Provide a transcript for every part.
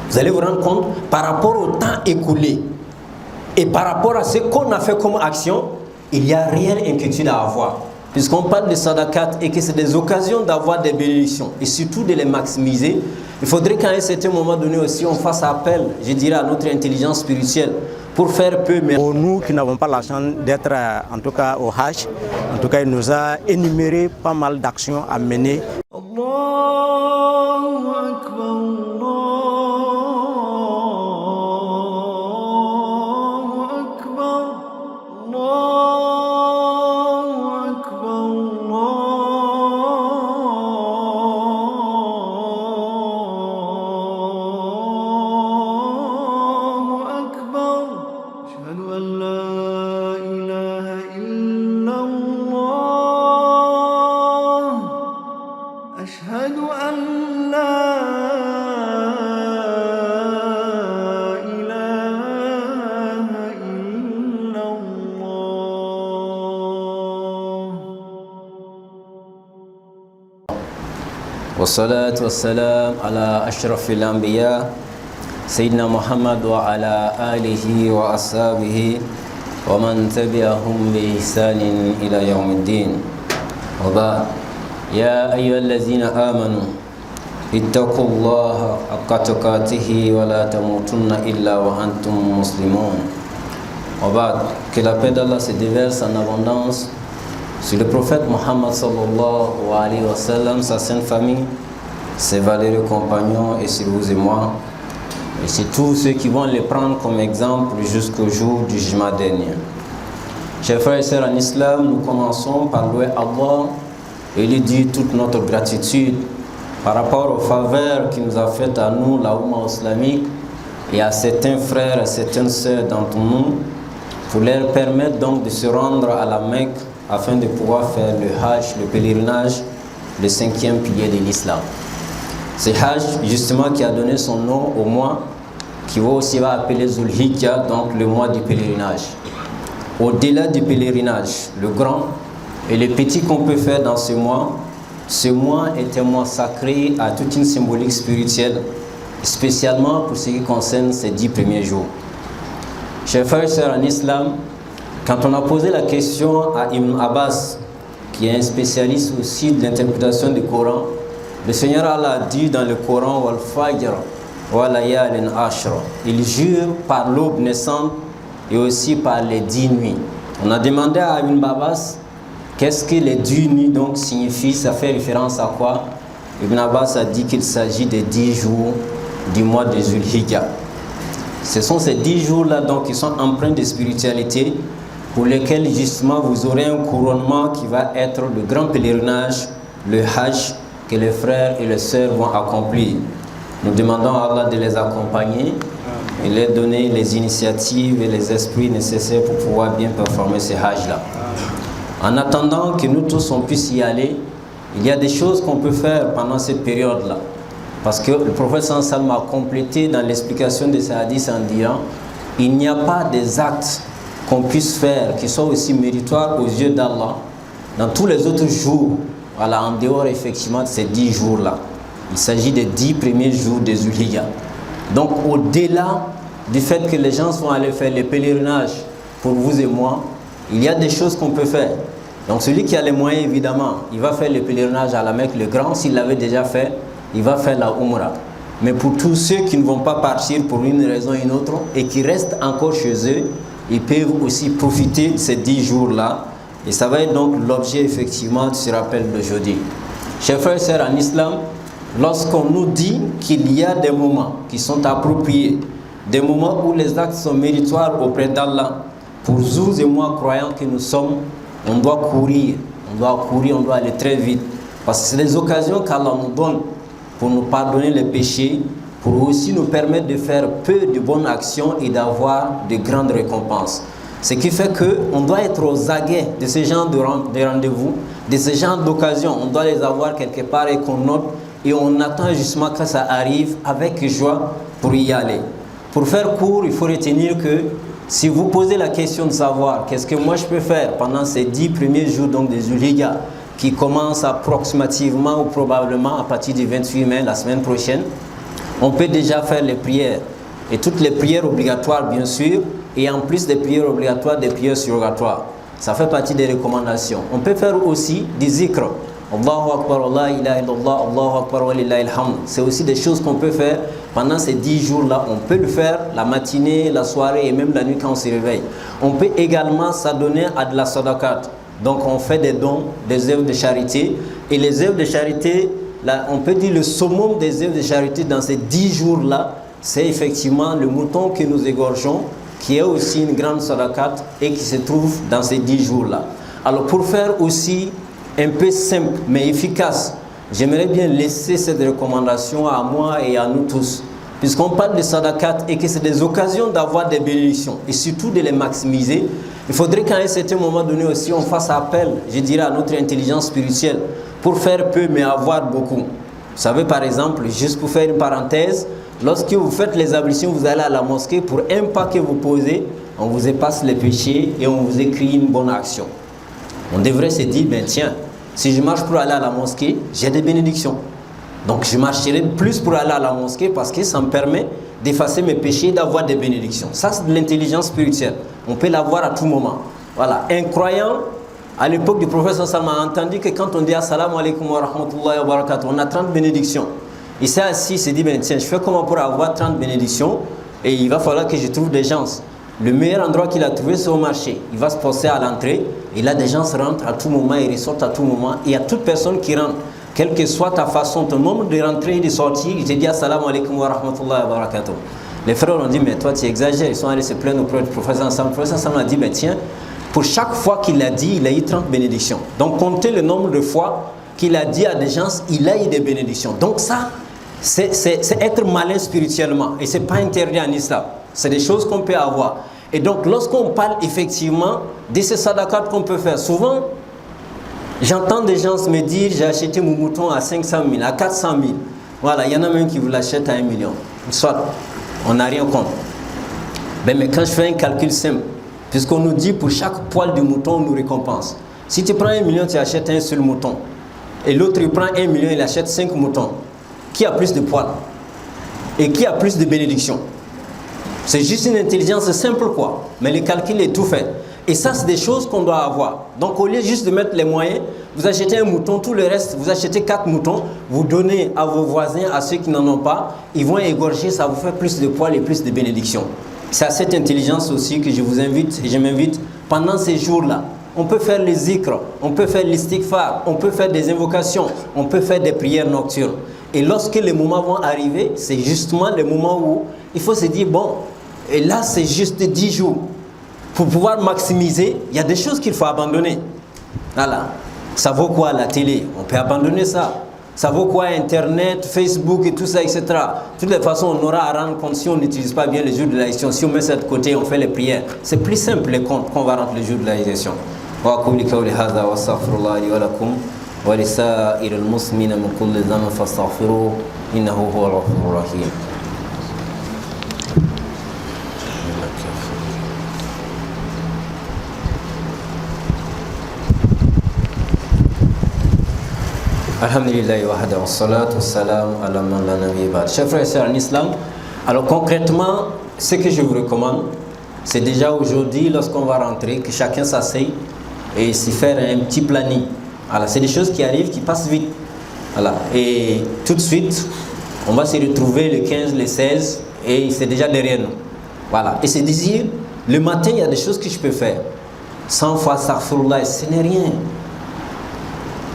Vous allez vous rendre compte, par rapport au temps écoulé et par rapport à ce qu'on a fait comme action, il y a réelle inquiétude à avoir. Puisqu'on parle de sadaqat et que c'est des occasions d'avoir des bénédictions et surtout de les maximiser, il faudrait qu'à un certain moment donné aussi on fasse appel, je dirais, à notre intelligence spirituelle pour faire peu. Mais pour nous qui n'avons pas la chance d'être en tout cas au Hajj, en tout cas il nous a énuméré pas mal d'actions à mener. والصلاة والسلام على أشرف الأنبياء سيدنا محمد وعلى آله وأصحابه ومن تبعهم بإحسان إلى يوم الدين وبعد يا أيها الذين آمنوا اتقوا الله حق تقاته ولا تموتن إلا وأنتم مسلمون وبعد que la paix d'Allah se déverse en abondance sur le prophète Mohammed sallallahu alayhi wa sallam, sa sainte famille, ses valeureux compagnons et sur vous et moi, et c'est tous ceux qui vont les prendre comme exemple jusqu'au jour du jugement dernier. Chers frères et sœurs en islam, nous commençons par louer Allah et lui dire toute notre gratitude par rapport aux faveurs qu'il nous a faites à nous, la Oumma islamique, et à certains frères et certaines sœurs d'entre nous, pour leur permettre donc de se rendre à la Mecque afin de pouvoir faire le Hajj, le pèlerinage, le 5e pilier de l'islam. C'est Hajj justement qui a donné son nom au mois qui aussi va appeler Zulhijja, donc le mois du pèlerinage. Au-delà du pèlerinage, le grand et le petit qu'on peut faire dans ce mois est un mois sacré à toute une symbolique spirituelle, spécialement pour ce qui concerne ces 10 premiers jours. Chers frères et sœurs en islam, quand on a posé la question à Ibn Abbas, qui est un spécialiste aussi de l'interprétation du Coran, le Seigneur Allah a dit dans le Coran Wal Fajr wa layalin ashr, il jure par l'aube naissante et aussi par les 10 nuits. On a demandé à Ibn Abbas qu'est-ce que les 10 nuits donc signifient, ça fait référence à quoi? Ibn Abbas a dit qu'il s'agit des 10 jours du mois de Zulhijja. Ce sont ces 10 jours-là donc qui sont empreints de spiritualité, pour lesquels justement vous aurez un couronnement qui va être le grand pèlerinage, le Hajj, que les frères et les sœurs vont accomplir. Nous demandons à Allah de les accompagner et leur donner les initiatives et les esprits nécessaires pour pouvoir bien performer ce Hajj-là. En attendant que nous tous on puisse y aller, il y a des choses qu'on peut faire pendant cette période-là. Parce que le prophète sallam a complété dans l'explication de ces hadiths en disant il n'y a pas des actes qu'on puisse faire qui soient aussi méritoires aux yeux d'Allah dans tous les autres jours, voilà, en dehors effectivement de ces 10 jours-là. Il s'agit des 10 premiers jours des Zulhijja. Donc au-delà du fait que les gens vont aller faire les pèlerinages pour vous et moi, il y a des choses qu'on peut faire. Donc celui qui a les moyens, évidemment, il va faire le pèlerinage à la Mecque, le grand, s'il l'avait déjà fait, il va faire la Umrah. Mais pour tous ceux qui ne vont pas partir pour une raison ou une autre et qui restent encore chez eux, ils peuvent aussi profiter de ces 10 jours-là. Et ça va être donc l'objet effectivement de ce rappel d'aujourd'hui. Chers frères et sœurs en islam, lorsqu'on nous dit qu'il y a des moments qui sont appropriés, des moments où les actes sont méritoires auprès d'Allah, pour vous et moi croyants que nous sommes, on doit courir, on doit aller très vite. Parce que c'est des occasions qu'Allah nous donne pour nous pardonner les péchés, pour aussi nous permettre de faire peu de bonnes actions et d'avoir de grandes récompenses. Ce qui fait qu'on doit être aux aguets de ce genre de rendez-vous, de ce genre d'occasions. On doit les avoir quelque part et qu'on note et on attend justement que ça arrive avec joie pour y aller. Pour faire court, il faut retenir que si vous posez la question de savoir qu'est-ce que moi je peux faire pendant ces 10 premiers jours donc des Zulhijja qui commencent approximativement ou probablement à partir du 28 mai, la semaine prochaine, On peut déjà faire les prières. Et toutes les prières obligatoires, bien sûr, et en plus des prières obligatoires, des prières surrogatoires. Ça fait partie des recommandations. On peut faire aussi des zikrs. Allahu Akbar, Allah ilaha illallah, Allahu Akbar wa lillahi alhamd. C'est aussi des choses qu'on peut faire pendant ces 10 jours-là. On peut le faire la matinée, la soirée et même la nuit quand on se réveille. On peut également s'adonner à de la sadaqat. Donc on fait des dons, des œuvres de charité. Et les œuvres de charité, là, on peut dire le summum des œuvres de charité dans ces 10 jours-là, c'est effectivement le mouton que nous égorgeons, qui est aussi une grande sadaqat et qui se trouve dans ces 10 jours-là. Alors pour faire aussi un peu simple mais efficace, j'aimerais bien laisser cette recommandation à moi et à nous tous. Puisqu'on parle de sadaqat et que c'est des occasions d'avoir des bénédictions et surtout de les maximiser, il faudrait qu'à un certain moment donné aussi on fasse appel, je dirais, à notre intelligence spirituelle pour faire peu mais avoir beaucoup. Vous savez, par exemple, juste pour faire une parenthèse, lorsque vous faites les ablutions, vous allez à la mosquée, pour un pas que vous posez, on vous efface les péchés et on vous écrit une bonne action. On devrait se dire, ben tiens, si je marche pour aller à la mosquée, j'ai des bénédictions. Donc je marcherai plus pour aller à la mosquée parce que ça me permet d'effacer mes péchés et d'avoir des bénédictions. Ça, c'est de l'intelligence spirituelle. On peut l'avoir à tout moment. Voilà. Un croyant, à l'époque du prophète sallallahu alayhi wa sallam, a entendu que quand on dit assalamu alaikum wa rahmatullahi wa barakatuh, on a 30 bénédictions. Il s'est assis, il s'est dit, ben tiens, je fais comment pour avoir 30 bénédictions et il va falloir que je trouve des gens. Le meilleur endroit qu'il a trouvé, c'est au marché. Il va se poster à l'entrée et là, des gens se rentrent à tout moment, ils ressortent à tout moment. Et il y a toute personne qui rentre, quelle que soit ta façon, ton nombre de rentrer et de sortir, il te dit assalamu alaikum wa rahmatullahi wa barakatuh. Les frères ont dit, mais toi tu exagères, ils sont allés se plaindre auprès du prophète ensemble. Le prophète ensemble a dit, mais tiens, pour chaque fois qu'il a dit, il a eu 30 bénédictions. Donc comptez le nombre de fois qu'il a dit à des gens, il a eu des bénédictions. Donc ça, c'est être malin spirituellement et ce n'est pas interdit en islam. C'est des choses qu'on peut avoir. Et donc lorsqu'on parle effectivement de ces sadaqat qu'on peut faire, souvent j'entends des gens me dire j'ai acheté mon mouton à 500 000, à 400 000. Voilà, il y en a même qui vous l'achètent à 1 million. Soit, on n'a rien contre. Mais quand je fais un calcul simple, puisqu'on nous dit pour chaque poil de mouton on nous récompense. Si tu prends 1 million, tu achètes un seul mouton. Et l'autre il prend 1 million, il achète 5 moutons. Qui a plus de poils? Et qui a plus de bénédictions? C'est juste une intelligence simple quoi. Mais le calcul est tout fait. Et ça, c'est des choses qu'on doit avoir. Donc, au lieu juste de mettre les moyens, vous achetez un mouton, tout le reste, vous achetez 4 moutons, vous donnez à vos voisins, à ceux qui n'en ont pas, ils vont égorger, ça vous fait plus de poils et plus de bénédictions. C'est à cette intelligence aussi que je vous invite et je m'invite pendant ces jours-là. On peut faire les zikrs, on peut faire l'istighfar, on peut faire des invocations, on peut faire des prières nocturnes. Et lorsque les moments vont arriver, c'est justement le moment où il faut se dire, bon, et là c'est juste 10 jours. Pour pouvoir maximiser, il y a des choses qu'il faut abandonner. Voilà. Ça vaut quoi la télé? On peut abandonner ça. Ça vaut quoi Internet, Facebook et tout ça, etc. De toutes les façons, on aura à rendre compte si on n'utilise pas bien le jour de la gestion. Si on met ça de côté, on fait les prières. C'est plus simple les comptes qu'on va rendre le jour de la gestion. ولسائر المسلمين من كل ذنب فاستغفروه إنه هو الغفور الرحيم. Alhamdulillah wa hada wa salatu wa salam ala man la nabiy ba'd. Chers frères et sœurs en islam, alors concrètement, ce que je vous recommande, c'est déjà aujourd'hui, lorsqu'on va rentrer, que chacun s'asseye et s'y faire un petit planning. Voilà, c'est des choses qui arrivent, qui passent vite. Voilà. Et tout de suite, on va se retrouver le 15, le 16 et c'est déjà derrière nous. Voilà. Et c'est dire, le matin, il y a des choses que je peux faire. 100 fois astaghfirullah, ce n'est rien.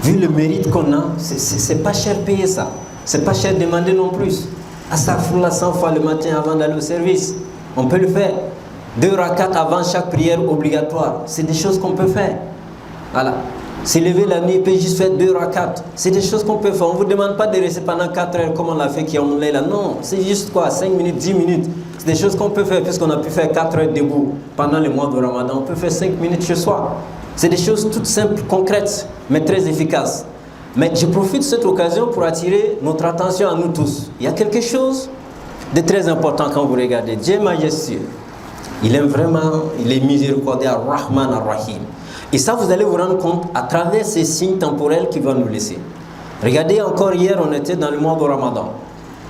Vu le mérite qu'on a, c'est pas cher payer ça. C'est pas cher demander non plus. Astaghfirullah 100 fois le matin avant d'aller au service. On peut le faire. 2 rakats avant chaque prière obligatoire. C'est des choses qu'on peut faire. Voilà. S'élever la nuit, peut juste faire 2 rakats. C'est des choses qu'on peut faire. On ne vous demande pas de rester pendant 4 heures comme on l'a fait qui ont là. Non, c'est juste quoi, 5 minutes, 10 minutes. C'est des choses qu'on peut faire puisqu'on a pu faire 4 heures debout pendant le mois de Ramadan. On peut faire 5 minutes chez soi. C'est des choses toutes simples, concrètes, mais très efficaces. Mais je profite de cette occasion pour attirer notre attention à nous tous. Il y a quelque chose de très important quand vous regardez. Dieu est majestueux. Il aime vraiment, il est miséricordieux, Ar-Rahman Ar-Rahim. Et ça, vous allez vous rendre compte à travers ces signes temporels qu'il va nous laisser. Regardez, encore hier, on était dans le mois de Ramadan.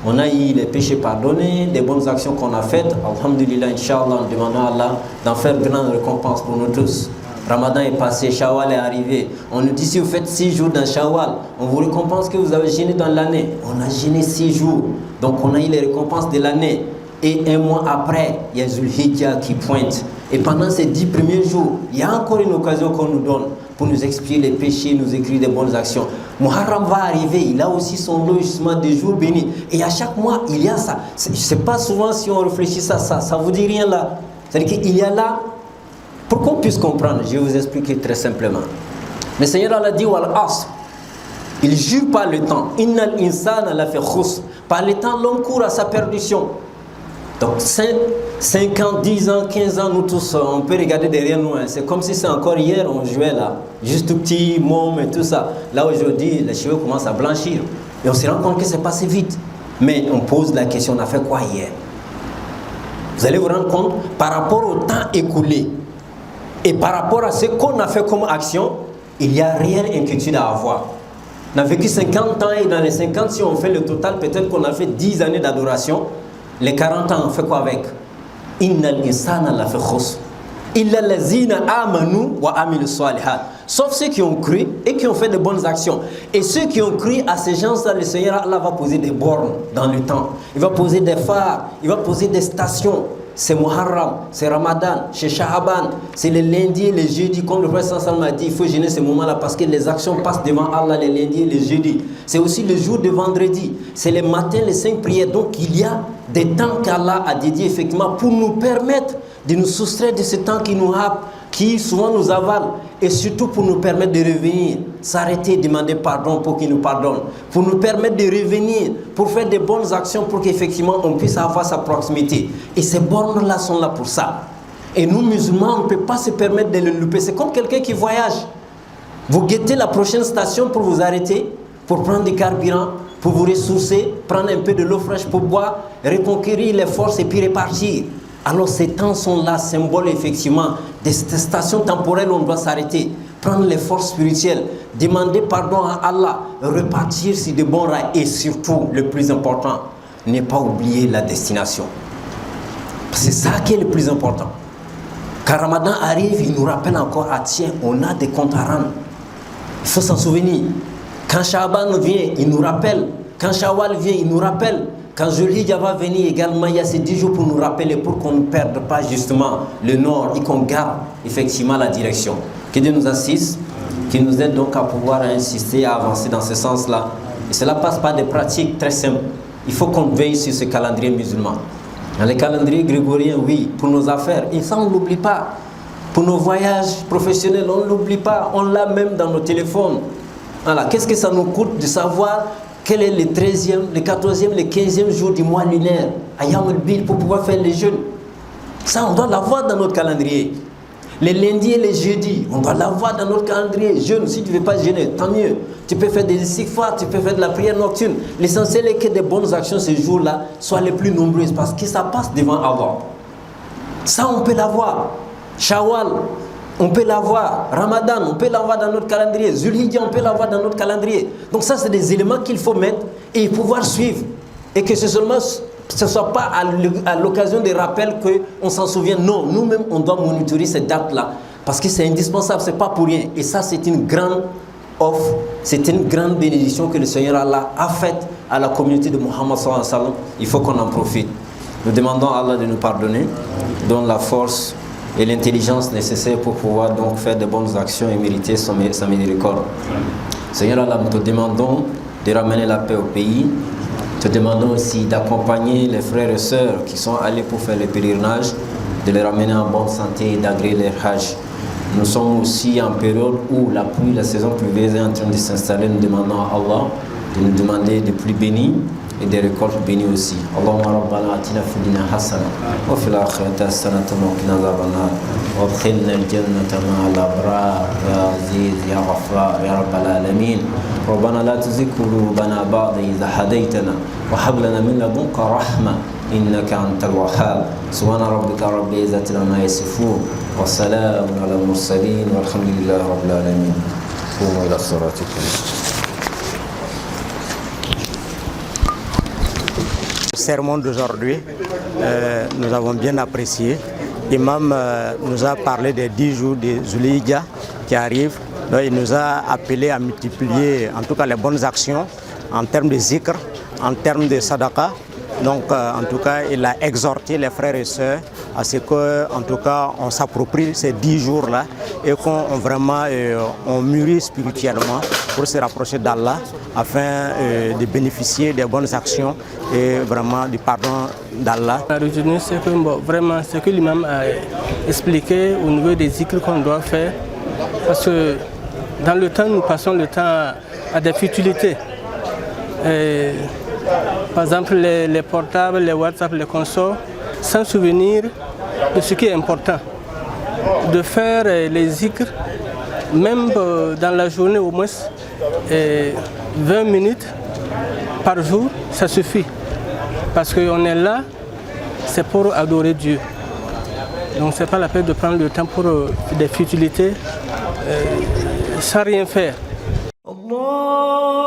On a eu les péchés pardonnés, des bonnes actions qu'on a faites. Alhamdulillah, Inch'Allah, en demandant à Allah d'en faire grande récompense pour nous tous. Ramadan est passé, Shawwal est arrivé. On nous dit si vous faites 6 jours dans Shawwal, on vous récompense que vous avez jeûné dans l'année. On a jeûné 6 jours, donc on a eu les récompenses de l'année. Et un mois après, il y a Zulhijjah qui pointe. Et pendant ces 10 premiers jours, il y a encore une occasion qu'on nous donne pour nous expier les péchés, nous écrire des bonnes actions. Muharram va arriver, il a aussi son lot justement des jours bénis. Et à chaque mois, il y a ça. Je ne sais pas souvent si on réfléchit ça vous dit rien là. C'est-à-dire qu'il y a là, pour qu'on puisse comprendre, je vais vous expliquer très simplement. Le Seigneur Allah dit, Wal asr, il jure par le temps. Innal insana la fi khusr. Par le temps, l'homme court à sa perdition. Donc 5 ans, 10 ans, 15 ans, nous tous, on peut regarder derrière nous. Hein. C'est comme si c'est encore hier, on jouait là. Juste tout petit, môme et tout ça. Là aujourd'hui, les cheveux commencent à blanchir. Et on se rend compte que c'est passé vite. Mais on pose la question, on a fait quoi hier? Vous allez vous rendre compte, par rapport au temps écoulé, et par rapport à ce qu'on a fait comme action, il n'y a réelle inquiétude à avoir. On a vécu 50 ans et dans les 50, si on fait le total, peut-être qu'on a fait 10 années d'adoration. Les 40 ans, on fait quoi avec? Innal insana la fi khusr. Illa allazina amanu wa amilu salihat. Sauf ceux qui ont cru et qui ont fait de bonnes actions. Et ceux qui ont cru, à ces gens-là, le Seigneur Allah va poser des bornes dans le temps. Il va poser des phares, il va poser des stations. C'est Muharram, c'est Ramadan, c'est Sha'aban, c'est les lundis et les jeudis. Comme le prophète sallallahu alayhi wa sallam a dit, il faut gêner ces moments-là parce que les actions passent devant Allah les lundis et les jeudis. C'est aussi le jour de vendredi, c'est les matins, les 5 prières. Donc il y a des temps qu'Allah a dédiés effectivement pour nous permettre de nous soustraire de ce temps qui nous happe, qui souvent nous avale, et surtout pour nous permettre de revenir, s'arrêter, demander pardon pour qu'il nous pardonne, pour nous permettre de revenir, pour faire des bonnes actions pour qu'effectivement on puisse avoir sa proximité. Et ces bornes-là sont là pour ça. Et nous musulmans, on ne peut pas se permettre de le louper. C'est comme quelqu'un qui voyage. Vous guettez la prochaine station pour vous arrêter, pour prendre du carburant, pour vous ressourcer, prendre un peu de l'eau fraîche pour boire, reconquérir les forces et puis repartir. Alors ces temps sont là, symboles effectivement des stations temporelles où on doit s'arrêter, prendre les forces spirituelles, demander pardon à Allah, repartir sur de bons rails et surtout, le plus important, ne pas oublier la destination. C'est ça qui est le plus important. Quand Ramadan arrive, il nous rappelle encore, ah tiens, on a des comptes à rendre. Il faut s'en souvenir. Quand Sha'aban vient, il nous rappelle. Quand Shawwal vient, il nous rappelle. Quand Zulhijjah va venir également, il y a ces 10 jours pour nous rappeler, pour qu'on ne perde pas justement le nord et qu'on garde effectivement la direction. Que Dieu nous assiste, qu'il nous aide donc à pouvoir insister, à avancer dans ce sens-là. Et cela passe par des pratiques très simples. Il faut qu'on veille sur ce calendrier musulman. Dans les calendriers grégoriens, oui, pour nos affaires, et ça on ne l'oublie pas. Pour nos voyages professionnels, on ne l'oublie pas. On l'a même dans nos téléphones. Voilà. Qu'est-ce que ça nous coûte de savoir quel est le 13e, le 14e, le 15e jour du mois lunaire, Ayam al-Bil, pour pouvoir faire les jeûnes. Ça, on doit l'avoir dans notre calendrier. Les lundis et les jeudis, on doit l'avoir dans notre calendrier. Jeûne, si tu ne veux pas jeûner, tant mieux. Tu peux faire des istighfars, tu peux faire de la prière nocturne. L'essentiel est que des bonnes actions ces jours-là soient les plus nombreuses parce que ça passe devant Allah. Ça, on peut l'avoir. Shawwal, on peut l'avoir. Ramadan, on peut l'avoir dans notre calendrier. Zulhijjah, on peut l'avoir dans notre calendrier. Donc ça, c'est des éléments qu'il faut mettre et pouvoir suivre. Et que ce ne soit pas à l'occasion des rappels qu'on s'en souvient. Non, nous-mêmes, on doit monitorer ces dates-là. Parce que c'est indispensable, ce n'est pas pour rien. Et ça, c'est une grande offre, c'est une grande bénédiction que le Seigneur Allah a faite à la communauté de Muhammad sallallahu alayhi wa sallam. Il faut qu'on en profite. Nous demandons à Allah de nous pardonner, donne la force et l'intelligence nécessaires pour pouvoir donc faire de bonnes actions et mériter sa miséricorde. Seigneur Allah, nous te demandons de ramener la paix au pays. Te demandons aussi d'accompagner les frères et sœurs qui sont allés pour faire le pèlerinage, de les ramener en bonne santé et d'agréer leur hajj. Nous sommes aussi en période où la pluie, la saison pluvieuse est en train de s'installer. Nous demandons à Allah de nous demander des pluies bénies et des récoltes bénies aussi. Allahumma rabbana atina fid dunya hasana wa fil akhirati hasanatan wa qina adhaban nar wa adkhilna al-jannata ma'al abrar ya aziz ya ghaffar ya rabbal alamin. ربنا لا تزغ قلوبنا بعد إذ هديتنا وهب لنا من لدنك رحمة إنك أنت الوهاب سبحان ربك رب العزة عما يصفون وسلام على المرسلين والحمد لله رب العالمين قوموا إلى صلاتكم. sermon d'aujourd'hui, nous avons bien apprécié. L'imam nous a parlé des 10 jours de Zulhijja qui arrivent. Donc, il nous a appelé à multiplier en tout cas les bonnes actions en termes de zikr, en termes de sadaqa. Donc en tout cas, il a exhorté les frères et sœurs à ce qu'en tout cas on s'approprie ces 10 jours-là et qu'on vraiment on mûrit spirituellement pour se rapprocher d'Allah afin de bénéficier des bonnes actions et vraiment du pardon d'Allah. La retenue, c'est que vraiment ce que l'imam a expliqué au niveau des zikrs qu'on doit faire, parce que dans le temps, nous passons le temps à des futilités. Par exemple, les portables, les WhatsApp, les consorts, sans souvenir de ce qui est important. De faire les zikrs, même dans la journée au moins 20 minutes par jour, ça suffit. Parce qu'on est là, c'est pour adorer Dieu. Donc ce n'est pas la peine de prendre le temps pour des futilités sans rien faire. Allah.